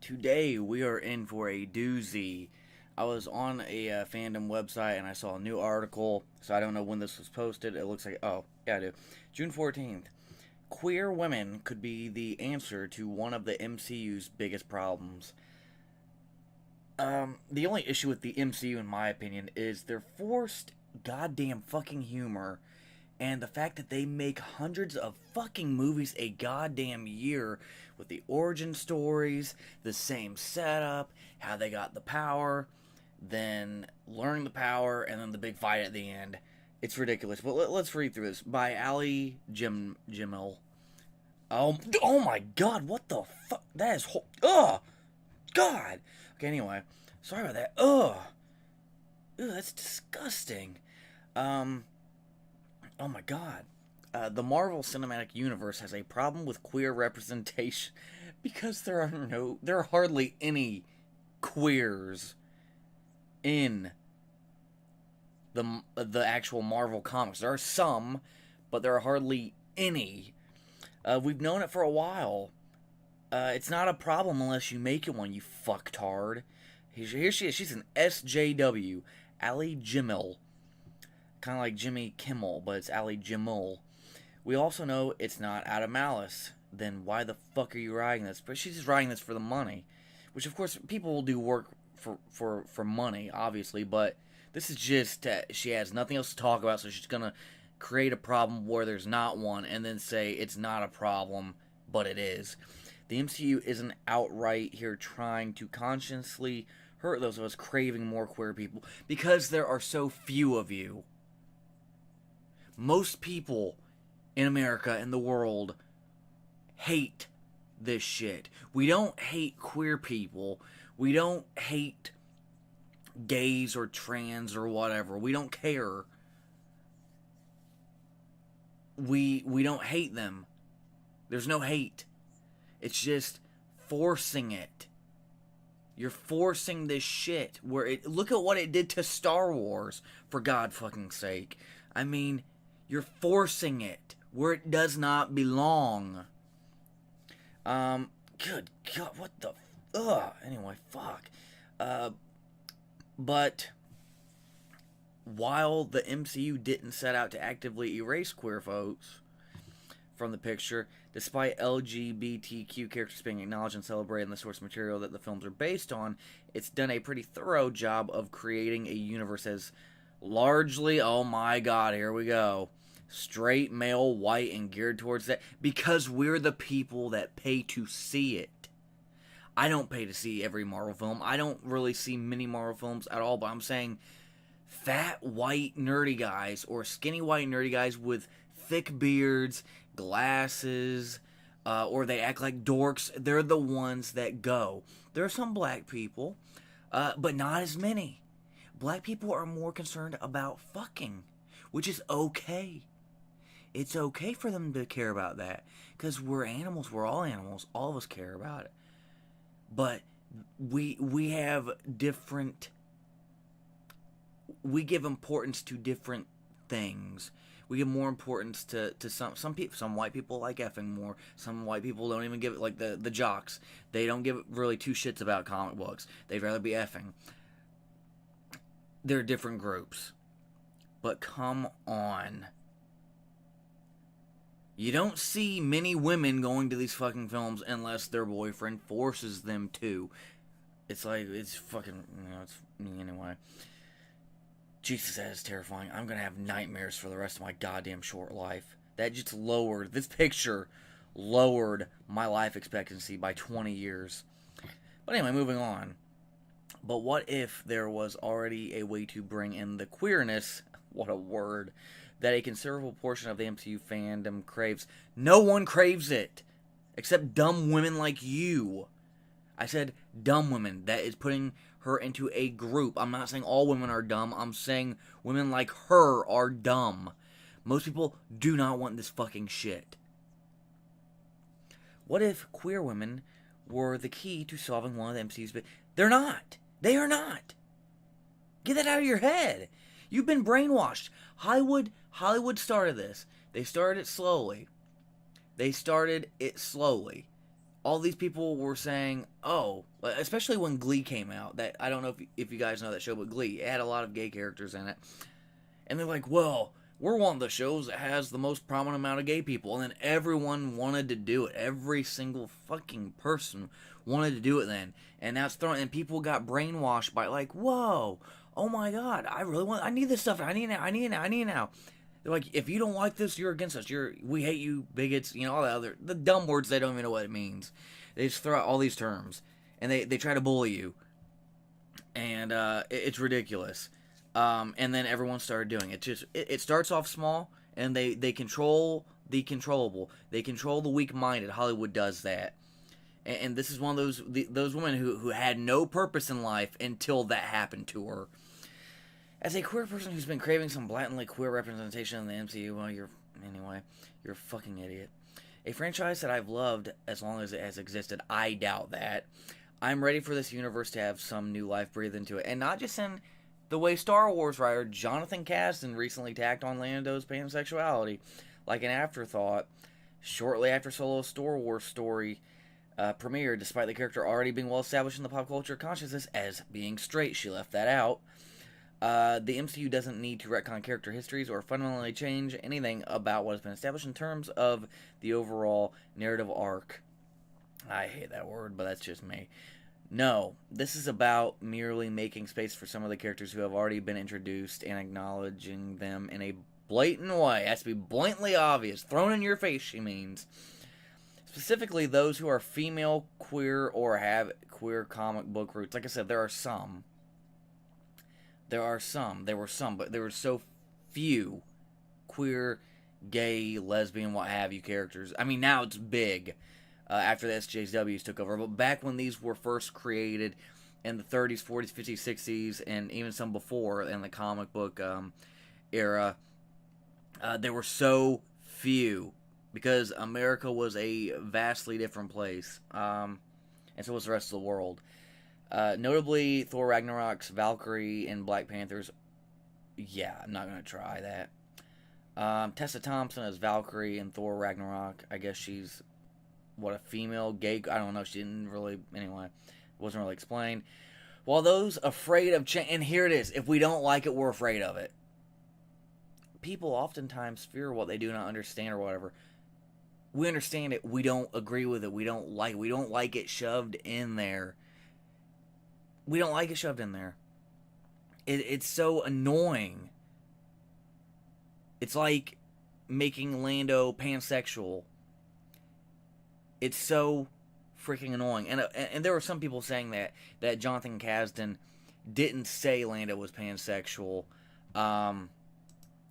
Today we are in for a doozy. I was on a fandom website and I saw a new article, so I don't know when this was posted. It looks like, oh, yeah, I do. June 14th. Queer women could be the answer to one of the MCU's biggest problems. The only issue with the MCU, in my opinion, is their forced goddamn fucking humor and the fact that they make hundreds of fucking movies a goddamn year with the origin stories, the same setup, how they got the power, then learning the power, and then the big fight at the end. It's ridiculous. But let's read through this. By Ali Jimel. Oh my god, what the fuck? That is ugh! God! Okay, anyway. Sorry about that. Ugh! Ew, that's disgusting. Oh my god. The Marvel Cinematic Universe has a problem with queer representation because there are hardly any queers in the actual Marvel comics. There are some, but there are hardly any. We've known it for a while. It's not a problem unless you make it one, you fucktard. Here she is. She's an SJW. Ali Jimel. Kind of like Jimmy Kimmel, but it's Ali Jimel. We also know it's not out of malice. Then why the fuck are you writing this? But she's just writing this for the money. Which, of course, people will do work for money, obviously. But this is just, she has nothing else to talk about, so she's going to create a problem where there's not one, and then say it's not a problem, but it is. The MCU isn't outright here trying to consciously hurt those of us craving more queer people, because there are so few of you. Most people in America and the world hate this shit. We don't hate queer people. We don't hate gays or trans or whatever. We don't care. We don't hate them. There's no hate. It's just forcing it. You're forcing this shit. Look at what it did to Star Wars, for God fucking sake. I mean, you're forcing it where it does not belong. Good God, what the... Anyway, fuck. But while the MCU didn't set out to actively erase queer folks from the picture, despite LGBTQ characters being acknowledged and celebrated in the source material that the films are based on, it's done a pretty thorough job of creating a universe as largely, oh my god, here we go, straight, male, white, and geared towards that, because we're the people that pay to see it. I don't pay to see every Marvel film. I don't really see many Marvel films at all, but I'm saying fat, white, nerdy guys, or skinny, white, nerdy guys with thick beards, glasses, or they act like dorks, they're the ones that go. There are some black people, but not as many. Black people are more concerned about fucking, which is okay. It's okay for them to care about that, because we're animals, we're all animals, all of us care about it. But we have different, we give importance to different things. We give more importance to some people. Some white people like effing more. Some white people don't even give it, like the jocks. They don't give really two shits about comic books. They'd rather be effing. They're different groups. But come on. You don't see many women going to these fucking films unless their boyfriend forces them to. It's like, it's fucking, it's me anyway. Jesus, that is terrifying. I'm gonna have nightmares for the rest of my goddamn short life. That just lowered, this picture lowered my life expectancy by 20 years. But anyway, moving on. But what if there was already a way to bring in the queerness, what a word, that a considerable portion of the MCU fandom craves? No one craves it, except dumb women like you. I said dumb women. That is putting her into a group. I'm not saying all women are dumb. I'm saying women like her are dumb. Most people do not want this fucking shit. What if queer women were the key to solving one of the MCU's... They're not. They are not. Get that out of your head. You've been brainwashed. Hollywood started this. They started it slowly. all these people were saying, oh, especially when Glee came out. That I don't know if you guys know that show, but Glee, it had a lot of gay characters in it. And they're like, well, we're one of the shows that has the most prominent amount of gay people. And then everyone wanted to do it. Every single fucking person wanted to do it then. And now it's thrown, and people got brainwashed by like, whoa, oh my god, I need this stuff. I need it now. They're like, if you don't like this, you're against us. We hate you, bigots, all the dumb words they don't even know what it means. They just throw out all these terms. And they try to bully you. And it's ridiculous. And then everyone started doing it. It starts off small, and they control the controllable. They control the weak-minded. Hollywood does that. And this is one of those women who had no purpose in life until that happened to her. As a queer person who's been craving some blatantly queer representation in the MCU, well, you're a fucking idiot. A franchise that I've loved as long as it has existed, I doubt that. I'm ready for this universe to have some new life breathed into it. And not just in the way Star Wars writer Jonathan Kasdan recently tacked on Lando's pansexuality, like an afterthought, shortly after Solo's Star Wars story premiered, despite the character already being well established in the pop culture consciousness as being straight. She left that out. The MCU doesn't need to retcon character histories or fundamentally change anything about what has been established in terms of the overall narrative arc. I hate that word, but that's just me. No, this is about merely making space for some of the characters who have already been introduced and acknowledging them in a blatant way. It has to be blatantly obvious. Thrown in your face, she means. Specifically, those who are female, queer, or have queer comic book roots. Like I said, there are some. There were some, but there were so few queer, gay, lesbian, what have you characters. I mean, now it's big. After the SJWs took over. But back when these were first created in the 30s, 40s, 50s, 60s, and even some before in the comic book era, there were so few because America was a vastly different place. And so was the rest of the world. Notably, Thor Ragnarok's Valkyrie and Black Panthers. Yeah, I'm not going to try that. Tessa Thompson as Valkyrie in Thor Ragnarok. I guess she's a female gay, I don't know, she didn't really, anyway, it wasn't really explained. While those afraid of change, and here it is, if we don't like it, we're afraid of it. People oftentimes fear what they do not understand or whatever. We understand it, we don't agree with it, we don't like it shoved in there. We don't like it shoved in there. It's so annoying. It's like making Lando pansexual. It's so freaking annoying. And there were some people saying that Jonathan Kasdan didn't say Lando was pansexual.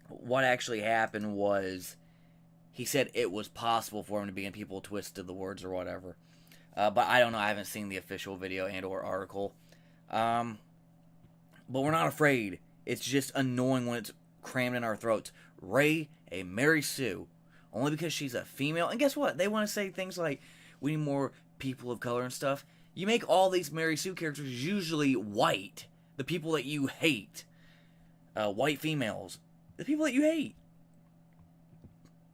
What actually happened was he said it was possible for him to be, and people twisted the words or whatever. But I don't know. I haven't seen the official video and or article. But we're not afraid. It's just annoying when it's crammed in our throats. Rey, a Mary Sue. Only because she's a female. And guess what? They want to say things like, we need more people of color and stuff. You make all these Mary Sue characters usually white. The people that you hate. White females. The people that you hate.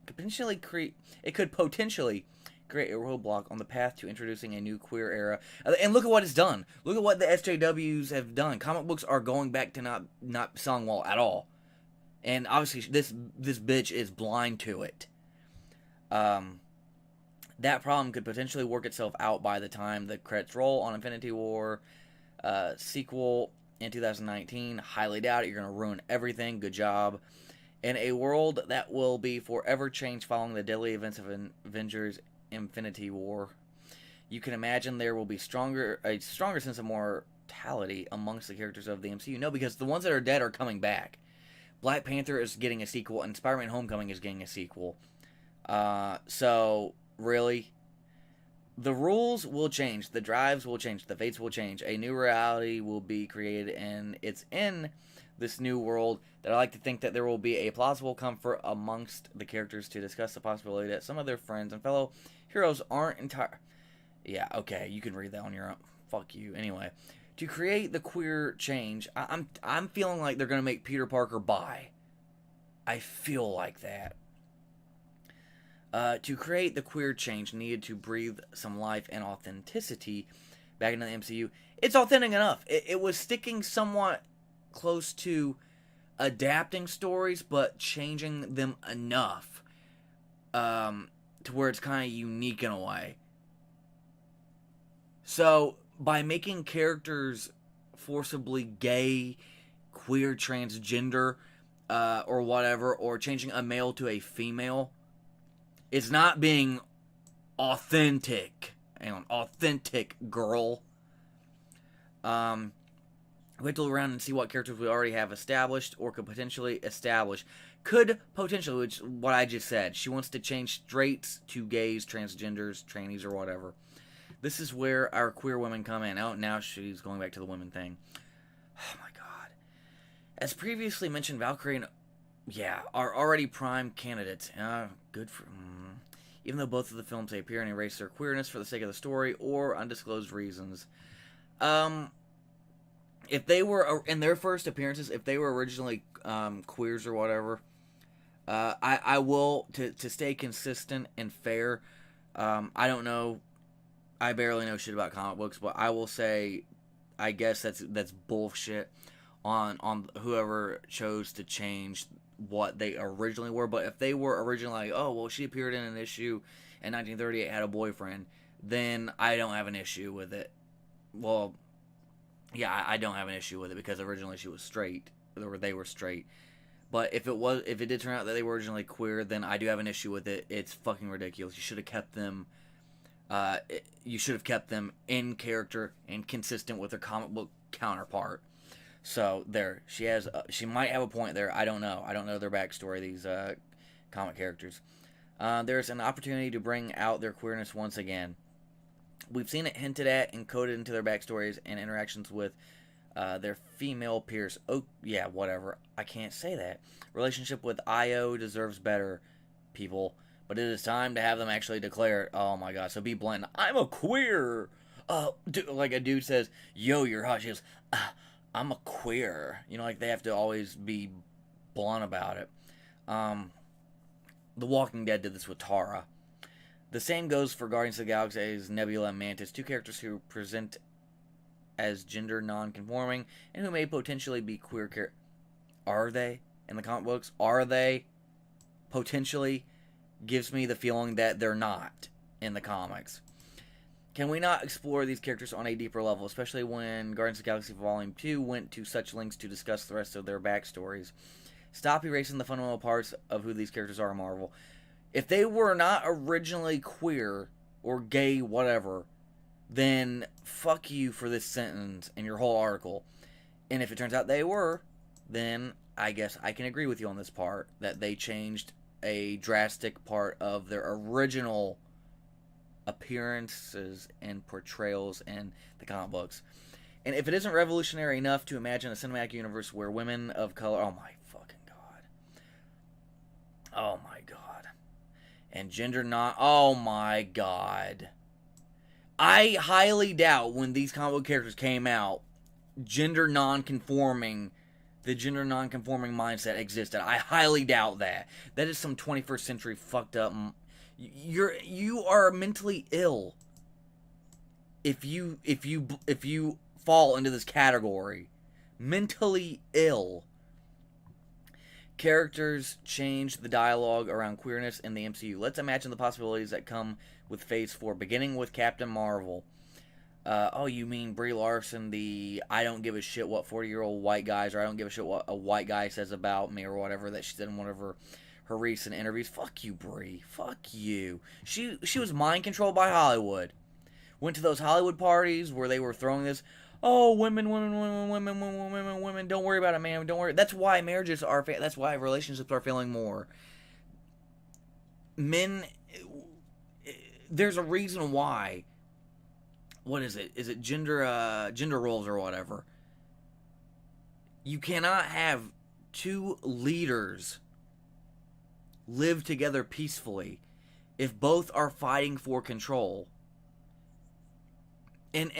It could potentially create a roadblock on the path to introducing a new queer era. And look at what it's done. Look at what the SJWs have done. Comic books are going back to not selling well at all. And obviously this bitch is blind to it. That problem could potentially work itself out by the time the credits roll on Infinity War sequel in 2019. Highly doubt it. You're going to ruin everything. Good job. In a world that will be forever changed following the deadly events of Avengers Infinity War, you can imagine there will be a stronger sense of mortality amongst the characters of the MCU. No, because the ones that are dead are coming back. Black Panther is getting a sequel, and Spider-Man Homecoming is getting a sequel. So, really, the rules will change, the drives will change, the fates will change, a new reality will be created, and it's in this new world that I like to think that there will be a plausible comfort amongst the characters to discuss the possibility that some of their friends and fellow heroes aren't entire. Yeah, okay, you can read that on your own. Fuck you. Anyway, to create the queer change, I'm feeling like they're gonna make Peter Parker bi. I feel like that. To create the queer change needed to breathe some life and authenticity back into the MCU. It's authentic enough. It was sticking somewhat close to adapting stories, but changing them enough to where it's kind of unique in a way. So, by making characters forcibly gay, queer, transgender, or whatever, or changing a male to a female, it's not being authentic. An authentic girl. We have to look around and see what characters we already have established or could potentially establish. Could potentially, which what I just said. She wants to change straights to gays, transgenders, trannies, or whatever. This is where our queer women come in. Oh, now she's going back to the women thing. Oh my god. As previously mentioned, Valkyrie and are already prime candidates. Good for... Even though both of the films they appear and erase their queerness for the sake of the story or undisclosed reasons. If they were, in their first appearances, if they were originally queers or whatever, I will, to stay consistent and fair, I don't know, I barely know shit about comic books, but I will say, I guess that's bullshit on whoever chose to change what they originally were. But if they were originally like, oh, well, she appeared in an issue in 1938, had a boyfriend, then I don't have an issue with it. Well, yeah, I don't have an issue with it because originally she was straight, or they were straight. But if it did turn out that they were originally queer, then I do have an issue with it. It's fucking ridiculous. You should have kept them. You should have kept them in character and consistent with their comic book counterpart. So there, she might have a point there. I don't know. I don't know their backstory. These comic characters. There's an opportunity to bring out their queerness once again. We've seen it hinted at and coded into their backstories and interactions with their female peers. Oh, yeah, whatever. I can't say that. Relationship with Io deserves better, people. But it is time to have them actually declare it. Oh, my God. So be blunt. I'm a queer. Like a dude says, yo, you're hot. She goes, I'm a queer. You know, like they have to always be blunt about it. The Walking Dead did this with Tara. The same goes for Guardians of the Galaxy's Nebula and Mantis, two characters who present as gender non-conforming and who may potentially be queer Are they? In the comic books? Are they? Potentially gives me the feeling that they're not in the comics. Can we not explore these characters on a deeper level, especially when Guardians of the Galaxy Volume 2 went to such lengths to discuss the rest of their backstories? Stop erasing the fundamental parts of who these characters are in Marvel. If they were not originally queer or gay, whatever, then fuck you for this sentence and your whole article. And if it turns out they were, then I guess I can agree with you on this part, that they changed a drastic part of their original appearances and portrayals in the comic books. And if it isn't revolutionary enough to imagine a cinematic universe where women of color... Oh my fucking god. Oh my god. And gender not... Oh my god. I highly doubt when these comic book characters came out, the gender non-conforming mindset existed. I highly doubt that. That is some 21st century fucked up... You are mentally ill if you fall into this category. Mentally ill. Characters change the dialogue around queerness in the MCU. Let's imagine the possibilities that come with Phase 4, beginning with Captain Marvel. Oh, you mean Brie Larson, the I don't give a shit what 40-year-old white guys, or I don't give a shit what a white guy says about me, or whatever, that she said in one of her recent interviews. Fuck you, Brie. Fuck you. She was mind controlled by Hollywood. Went to those Hollywood parties where they were throwing this, oh, women, don't worry about it, man. Don't worry. That's why marriages are, that's why relationships are failing more. Men, there's a reason why. What is it? Is it gender roles or whatever? You cannot have two leaders live together peacefully if both are fighting for control. And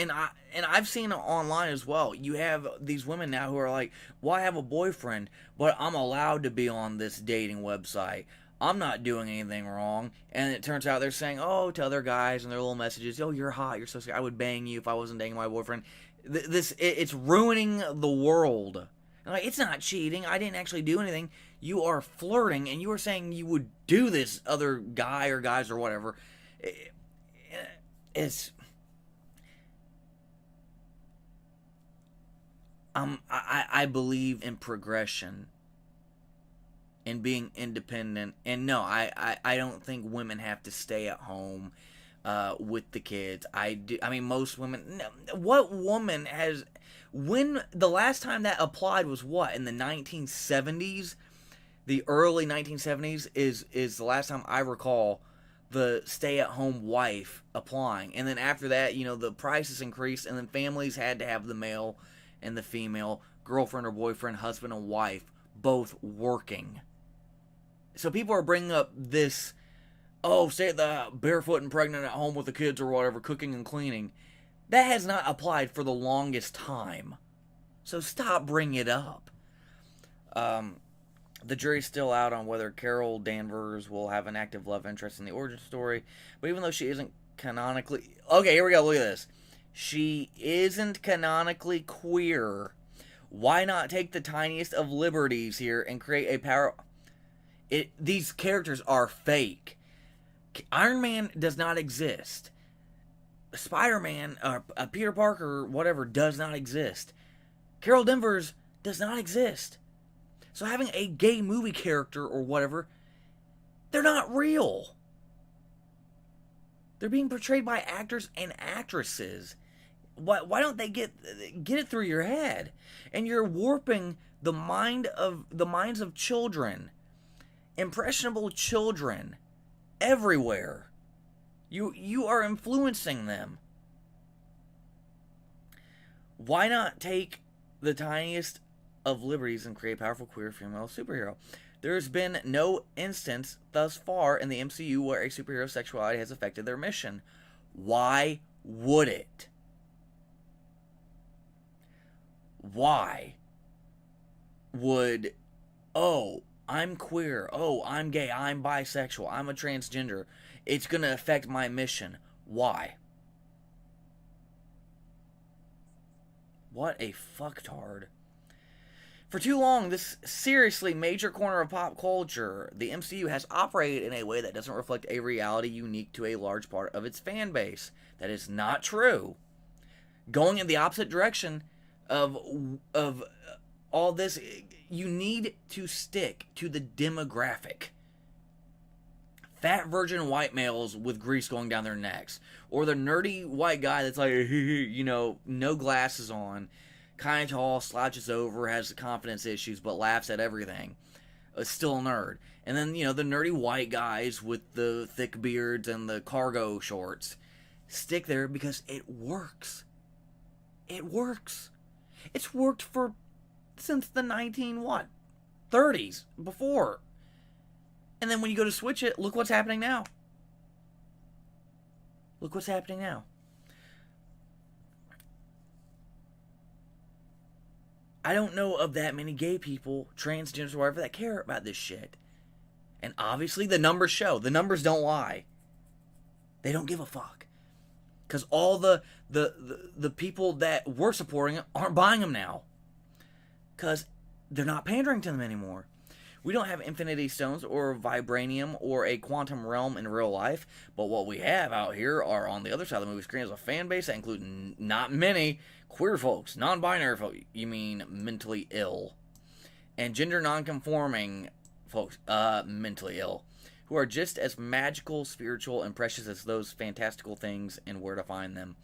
I've seen it online as well. You have these women now who are like, well, I have a boyfriend, but I'm allowed to be on this dating website. I'm not doing anything wrong. And it turns out they're saying, oh, to other guys and their little messages, oh, you're hot, you're so sweet, I would bang you if I wasn't dating my boyfriend. It's ruining the world. Like, it's not cheating. I didn't actually do anything. You are flirting, and you are saying you would do this other guy or guys or whatever. I believe in progression and being independent. And no, I don't think women have to stay at home with the kids. I mean, most women. What woman has? When the last time that applied was what, in the 1970s? The early 1970s is the last time I recall the stay-at-home wife applying. And then after that, the prices increased, and then families had to have the male and the female, girlfriend or boyfriend, husband and wife, both working. So people are bringing up this, oh, stay the barefoot and pregnant at home with the kids or whatever, cooking and cleaning. That has not applied for the longest time. So stop bringing it up. The jury's still out on whether Carol Danvers will have an active love interest in the origin story. But even though she isn't canonically... Okay, here we go. Look at this. She isn't canonically queer. Why not take the tiniest of liberties here and create a power... These characters are fake. Iron Man does not exist. Spider-Man, Peter Parker, whatever, does not exist. Carol Danvers does not exist. So having a gay movie character or whatever, they're not real. They're being portrayed by actors and actresses. Why don't they get it through your head? And you're warping the minds of children, impressionable children, everywhere. You are influencing them. Why not take the tiniest of liberties and create a powerful queer female superhero? There's been no instance thus far in the MCU where a superhero's sexuality has affected their mission. Why would it? Why would, oh, I'm queer, oh, I'm gay, I'm bisexual, I'm a transgender, it's going to affect my mission? Why? What a fucktard. For too long, this seriously major corner of pop culture, the MCU has operated in a way that doesn't reflect a reality unique to a large part of its fan base. That is not true. Going in the opposite direction of all this, you need to stick to the demographic. Fat virgin white males with grease going down their necks. Or the nerdy white guy that's like, no glasses on, kind of tall, slouches over, has confidence issues, but laughs at everything. Still a nerd. And then, the nerdy white guys with the thick beards and the cargo shorts. Stick there because it works. It works. It's worked since the 30s, before. And then when you go to switch it, look what's happening now. Look what's happening now. I don't know of that many gay people, transgenders, or whatever, that care about this shit. And obviously the numbers show. The numbers don't lie. They don't give a fuck. Because all the people that were supporting it aren't buying them now. Because they're not pandering to them anymore. We don't have infinity stones or vibranium or a quantum realm in real life, but what we have out here are on the other side of the movie screen is a fan base that includes not many queer folks, non-binary folks, you mean mentally ill, and gender non-conforming folks, mentally ill, who are just as magical, spiritual, and precious as those fantastical things and where to find them.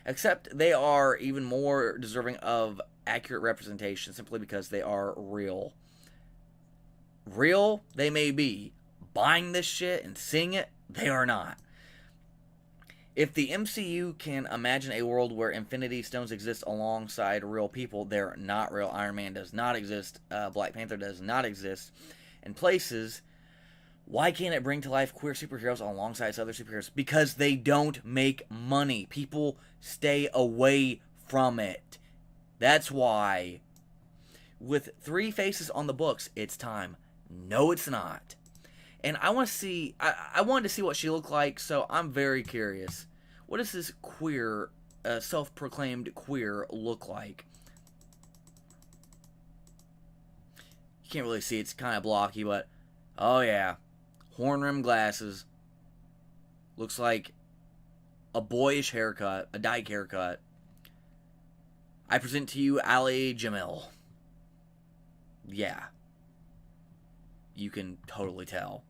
Except they are even more deserving of accurate representation simply because they are real. Real, they may be. Buying this shit and seeing it, they are not. If the MCU can imagine a world where Infinity Stones exist alongside real people, they're not real. Iron Man does not exist. Black Panther does not exist. In places, why can't it bring to life queer superheroes alongside its other superheroes? Because they don't make money. People stay away from it. That's why. With 3 faces on the books, it's time. No, it's not. And I want to see. I wanted to see what she looked like, so I'm very curious. What does this queer, self-proclaimed queer, look like? You can't really see; it's kind of blocky, but oh yeah, horn-rimmed glasses. Looks like a boyish haircut, a dyke haircut. I present to you Ali Jamil. Yeah, you can totally tell.